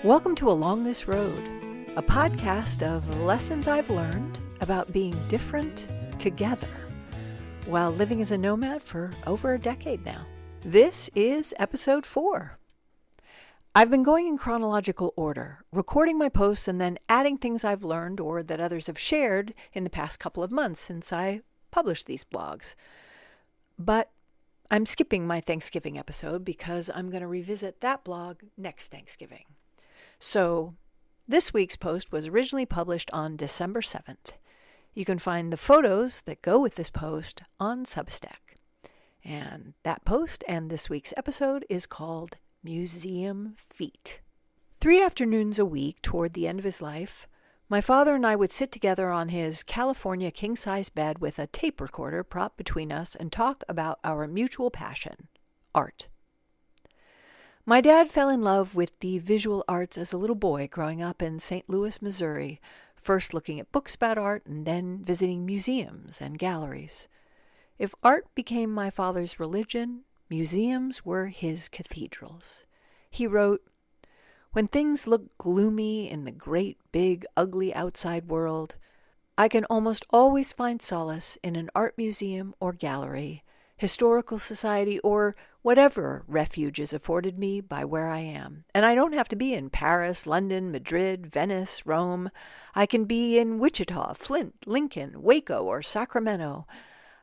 Welcome to Along This Road, a podcast of lessons I've learned about being different together while living as a nomad for over a decade now. This is episode 4. I've been going in chronological order, recording my posts and then adding things I've learned or that others have shared in the past couple of months since I published these blogs. But I'm skipping my Thanksgiving episode because I'm going to revisit that blog next Thanksgiving. So this week's post was originally published on December 7th. You can find the photos that go with this post on Substack. And that post and this week's episode is called Museum Feet. 3 afternoons a week toward the end of his life, my father and I would sit together on his California king-size bed with a tape recorder propped between us and talk about our mutual passion, art. My dad fell in love with the visual arts as a little boy growing up in St. Louis, Missouri, first looking at books about art and then visiting museums and galleries. If art became my father's religion, museums were his cathedrals. He wrote, "When things look gloomy in the great, big, ugly outside world, I can almost always find solace in an art museum or gallery, historical society, or whatever refuge is afforded me by where I am. And I don't have to be in Paris, London, Madrid, Venice, Rome. I can be in Wichita, Flint, Lincoln, Waco, or Sacramento.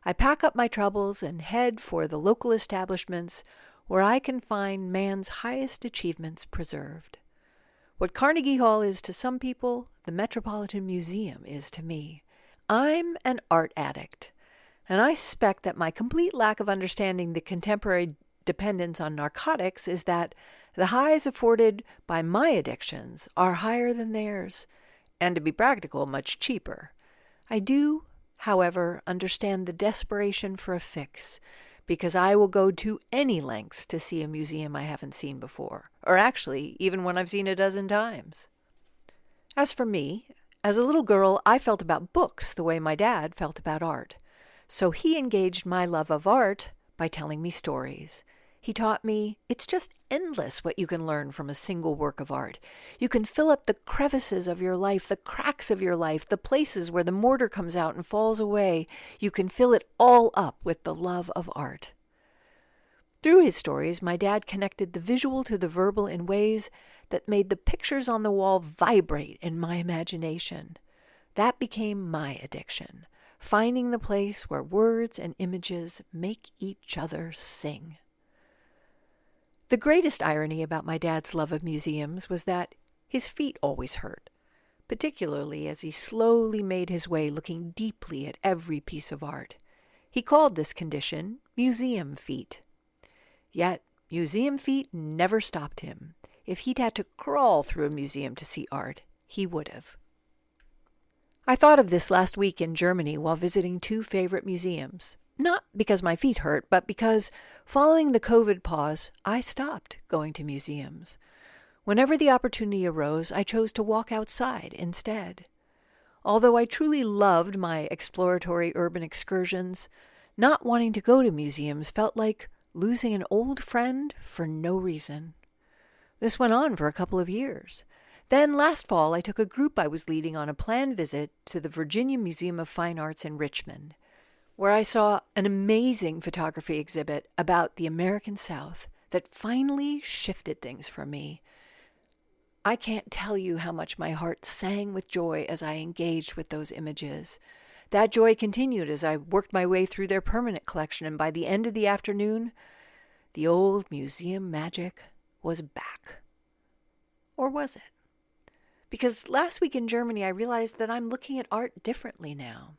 I pack up my troubles and head for the local establishments where I can find man's highest achievements preserved. What Carnegie Hall is to some people, the Metropolitan Museum is to me. I'm an art addict, and I suspect that my complete lack of understanding the contemporary dependence on narcotics is that the highs afforded by my addictions are higher than theirs, and to be practical, much cheaper. I do, however, understand the desperation for a fix, because I will go to any lengths to see a museum I haven't seen before, or actually, even when I've seen a dozen times. As for me, as a little girl, I felt about books the way my dad felt about art. So he engaged my love of art by telling me stories. He taught me it's just endless what you can learn from a single work of art. You can fill up the crevices of your life, the cracks of your life, the places where the mortar comes out and falls away. You can fill it all up with the love of art. Through his stories, my dad connected the visual to the verbal in ways that made the pictures on the wall vibrate in my imagination. That became my addiction, finding the place where words and images make each other sing. The greatest irony about my dad's love of museums was that his feet always hurt, particularly as he slowly made his way looking deeply at every piece of art. He called this condition museum feet. Yet museum feet never stopped him. If he'd had to crawl through a museum to see art, he would have. I thought of this last week in Germany while visiting 2 favorite museums. Not because my feet hurt, but because, following the COVID pause, I stopped going to museums. Whenever the opportunity arose, I chose to walk outside instead. Although I truly loved my exploratory urban excursions, not wanting to go to museums felt like losing an old friend for no reason. This went on for a couple of years. Then last fall, I took a group I was leading on a planned visit to the Virginia Museum of Fine Arts in Richmond, where I saw an amazing photography exhibit about the American South that finally shifted things for me. I can't tell you how much my heart sang with joy as I engaged with those images. That joy continued as I worked my way through their permanent collection, and by the end of the afternoon, the old museum magic was back. Or was it? Because last week in Germany, I realized that I'm looking at art differently now.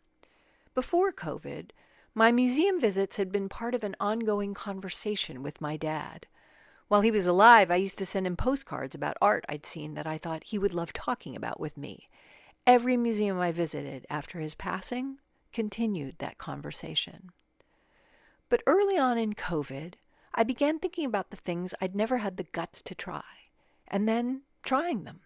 Before COVID, my museum visits had been part of an ongoing conversation with my dad. While he was alive, I used to send him postcards about art I'd seen that I thought he would love talking about with me. Every museum I visited after his passing continued that conversation. But early on in COVID, I began thinking about the things I'd never had the guts to try, and then trying them.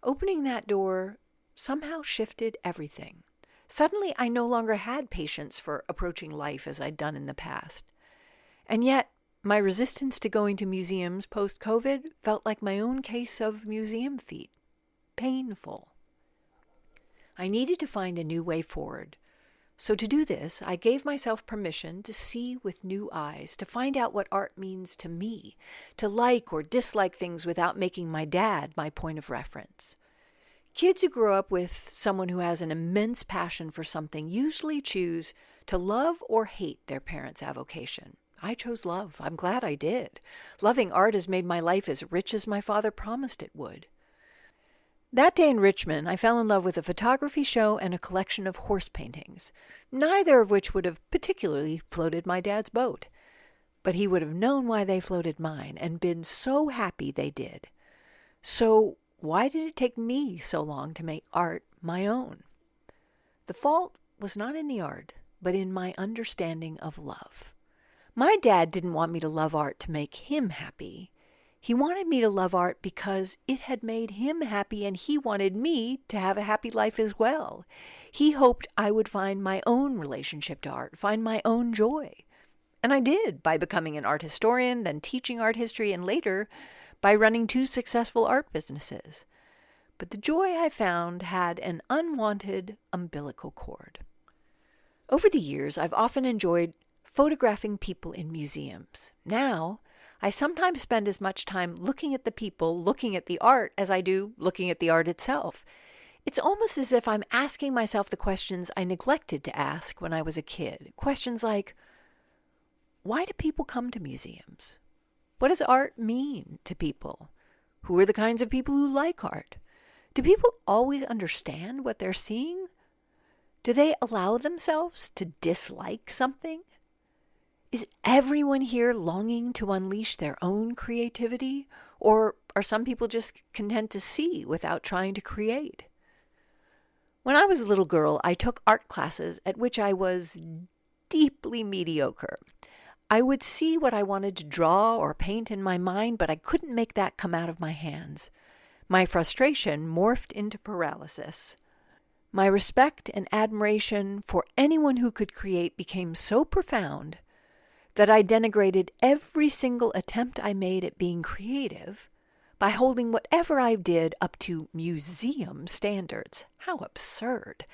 Opening that door somehow shifted everything. Suddenly, I no longer had patience for approaching life as I'd done in the past. And yet, My resistance to going to museums post-COVID felt like my own case of museum feet. Painful. I needed to find a new way forward. So to do this, I gave myself permission to see with new eyes, to find out what art means to me, to like or dislike things without making my dad my point of reference. Kids who grow up with someone who has an immense passion for something usually choose to love or hate their parents' avocation. I chose love. I'm glad I did. Loving art has made my life as rich as my father promised it would. That day in Richmond, I fell in love with a photography show and a collection of horse paintings, neither of which would have particularly floated my dad's boat. But he would have known why they floated mine and been so happy they did. So why did it take me so long to make art my own? The fault was not in the art, but in my understanding of love. My dad didn't want me to love art to make him happy. He wanted me to love art because it had made him happy and he wanted me to have a happy life as well. He hoped I would find my own relationship to art, find my own joy. And I did, by becoming an art historian, then teaching art history, and later by running 2 successful art businesses. But the joy I found had an unwanted umbilical cord. Over the years, I've often enjoyed photographing people in museums. Now, I sometimes spend as much time looking at the people, looking at the art, as I do looking at the art itself. It's almost as if I'm asking myself the questions I neglected to ask when I was a kid. Questions like, why do people come to museums? What does art mean to people? Who are the kinds of people who like art? Do people always understand what they're seeing? Do they allow themselves to dislike something? Is everyone here longing to unleash their own creativity? Or are some people just content to see without trying to create? When I was a little girl, I took art classes at which I was deeply mediocre. I would see what I wanted to draw or paint in my mind, but I couldn't make that come out of my hands. My frustration morphed into paralysis. My respect and admiration for anyone who could create became so profound that I denigrated every single attempt I made at being creative by holding whatever I did up to museum standards. How absurd.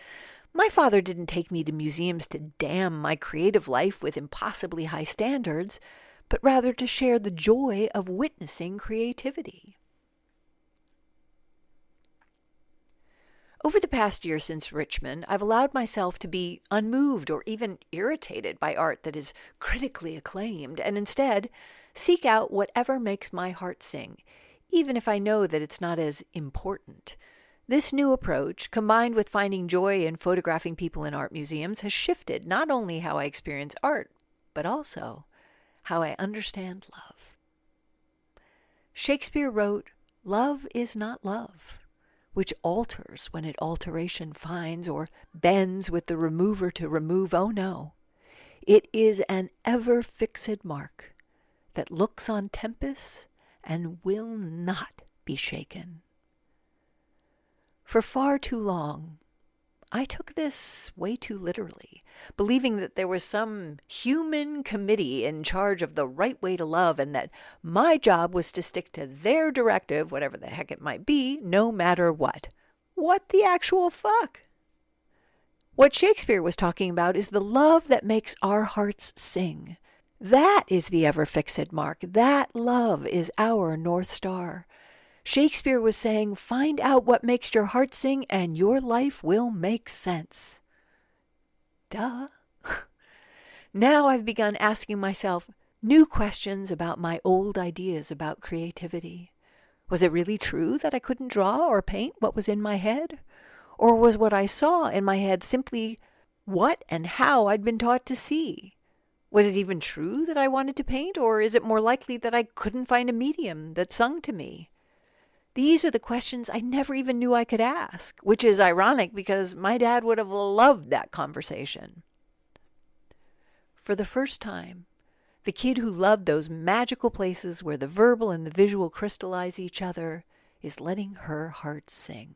My father didn't take me to museums to damn my creative life with impossibly high standards, but rather to share the joy of witnessing creativity. Over the past year since Richmond, I've allowed myself to be unmoved or even irritated by art that is critically acclaimed, and instead seek out whatever makes my heart sing, even if I know that it's not as important. This new approach, combined with finding joy in photographing people in art museums, has shifted not only how I experience art, but also how I understand love. Shakespeare wrote, "Love is not love, which alters when it alteration finds, or bends with the remover to remove. Oh no, it is an ever-fixed mark that looks on tempests and will not be shaken." For far too long, I took this way too literally, believing that there was some human committee in charge of the right way to love and that my job was to stick to their directive, whatever the heck it might be, no matter what. What the actual fuck? What Shakespeare was talking about is the love that makes our hearts sing. That is the ever-fixed mark. That love is our North Star. Shakespeare was saying, find out what makes your heart sing and your life will make sense. Duh. Now I've begun asking myself new questions about my old ideas about creativity. Was it really true that I couldn't draw or paint what was in my head? Or was what I saw in my head simply what and how I'd been taught to see? Was it even true that I wanted to paint, or is it more likely that I couldn't find a medium that sung to me? These are the questions I never even knew I could ask, which is ironic because my dad would have loved that conversation. For the first time, the kid who loved those magical places where the verbal and the visual crystallize each other is letting her heart sing.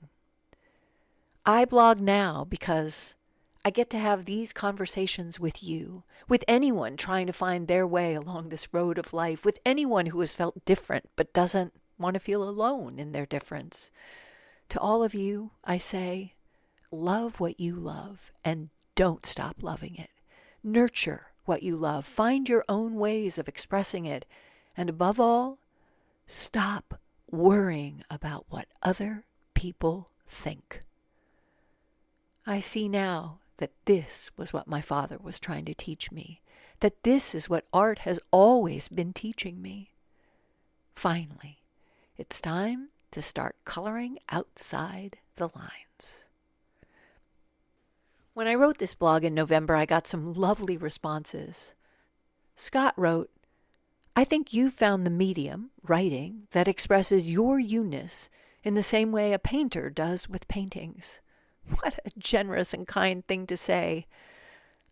I blog now because I get to have these conversations with you, with anyone trying to find their way along this road of life, with anyone who has felt different but doesn't want to feel alone in their difference. To all of you, I say, love what you love and don't stop loving it. Nurture what you love. Find your own ways of expressing it. And above all, stop worrying about what other people think. I see now that this was what my father was trying to teach me, that this is what art has always been teaching me. Finally, it's time to start coloring outside the lines. When I wrote this blog in November, I got some lovely responses. Scott wrote, "I think you found the medium, writing, that expresses your you-ness in the same way a painter does with paintings." What a generous and kind thing to say.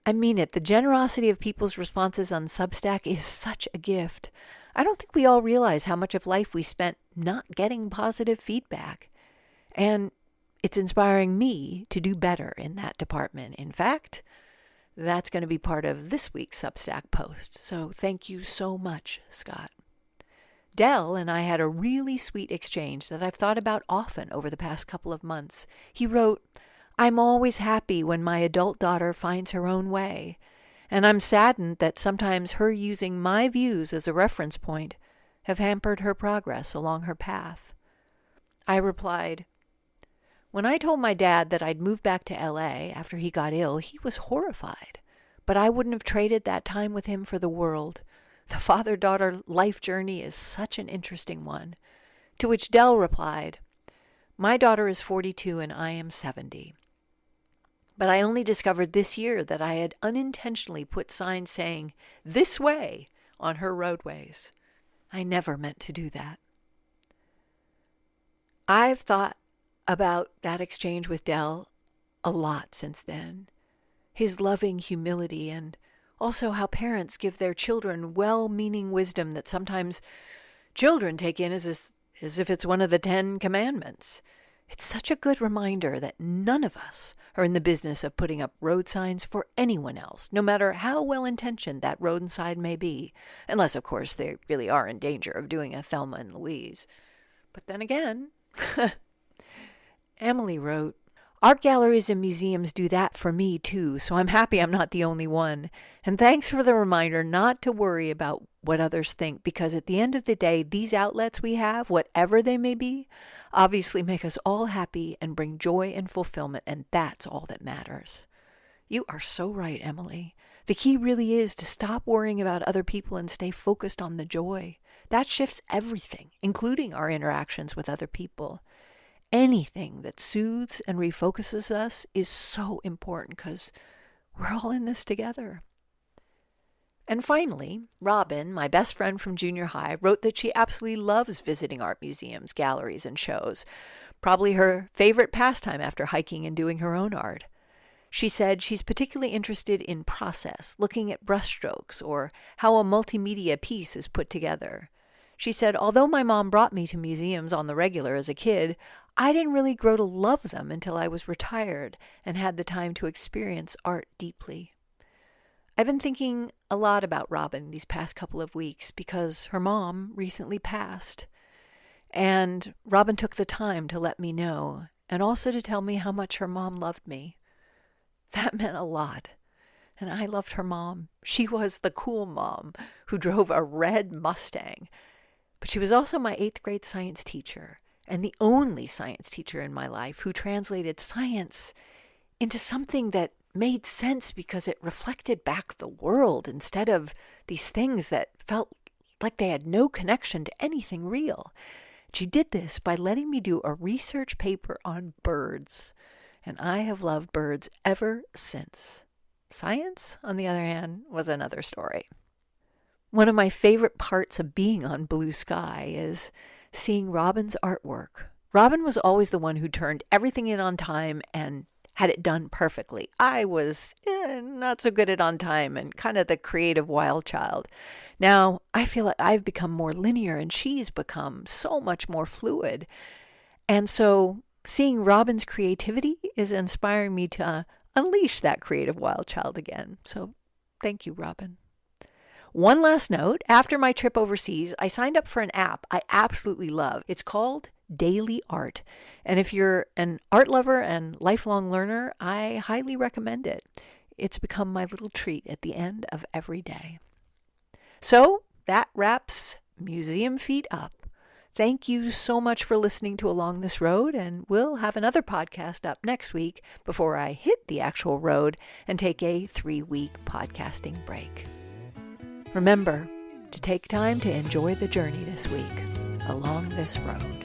I mean it. The generosity of people's responses on Substack is such a gift. I don't think we all realize how much of life we spent not getting positive feedback. And it's inspiring me to do better in that department. In fact, that's going to be part of this week's Substack post. So thank you so much, Scott. Dell and I had a really sweet exchange that I've thought about often over the past couple of months. He wrote, "I'm always happy when my adult daughter finds her own way, and I'm saddened that sometimes her using my views as a reference point have hampered her progress along her path." I replied, "When I told my dad that I'd moved back to LA after he got ill, he was horrified, but I wouldn't have traded that time with him for the world. The father-daughter life journey is such an interesting one." To which Dell replied, "My daughter is 42 and I am 70. But I only discovered this year that I had unintentionally put signs saying, 'This way,' on her roadways. I never meant to do that." I've thought about that exchange with Dell a lot since then. His loving humility and also how parents give their children well-meaning wisdom that sometimes children take in as if it's one of the 10 Commandments. It's such a good reminder that none of us are in the business of putting up road signs for anyone else, no matter how well-intentioned that road sign may be, unless, of course, they really are in danger of doing a Thelma and Louise. But then again, Emily wrote, "Art galleries and museums do that for me too, so I'm happy I'm not the only one. And thanks for the reminder not to worry about what others think, because at the end of the day, these outlets we have, whatever they may be, obviously make us all happy and bring joy and fulfillment, and that's all that matters." You are so right, Emily. The key really is to stop worrying about other people and stay focused on the joy. That shifts everything, including our interactions with other people. Anything that soothes and refocuses us is so important because we're all in this together. And finally, Robin, my best friend from junior high, wrote that she absolutely loves visiting art museums, galleries, and shows. Probably her favorite pastime after hiking and doing her own art. She said she's particularly interested in process, looking at brushstrokes or how a multimedia piece is put together. She said, "Although my mom brought me to museums on the regular as a kid, I didn't really grow to love them until I was retired and had the time to experience art deeply." I've been thinking a lot about Robin these past couple of weeks because her mom recently passed. And Robin took the time to let me know and also to tell me how much her mom loved me. That meant a lot. And I loved her mom. She was the cool mom who drove a red Mustang. But she was also my 8th grade science teacher and the only science teacher in my life who translated science into something that made sense because it reflected back the world instead of these things that felt like they had no connection to anything real. She did this by letting me do a research paper on birds, and I have loved birds ever since. Science, on the other hand, was another story. One of my favorite parts of being on Blue Sky is seeing Robin's artwork. Robin was always the one who turned everything in on time and had it done perfectly. I was not so good at on time and kind of the creative wild child. Now, I feel like I've become more linear and she's become so much more fluid. And so seeing Robin's creativity is inspiring me to unleash that creative wild child again. So thank you, Robin. One last note, after my trip overseas, I signed up for an app I absolutely love. It's called Daily Art. And if you're an art lover and lifelong learner, I highly recommend it. It's become my little treat at the end of every day. So that wraps Museum Feet up. Thank you so much for listening to Along This Road, and we'll have another podcast up next week before I hit the actual road and take a 3-week podcasting break. Remember to take time to enjoy the journey this week along this road.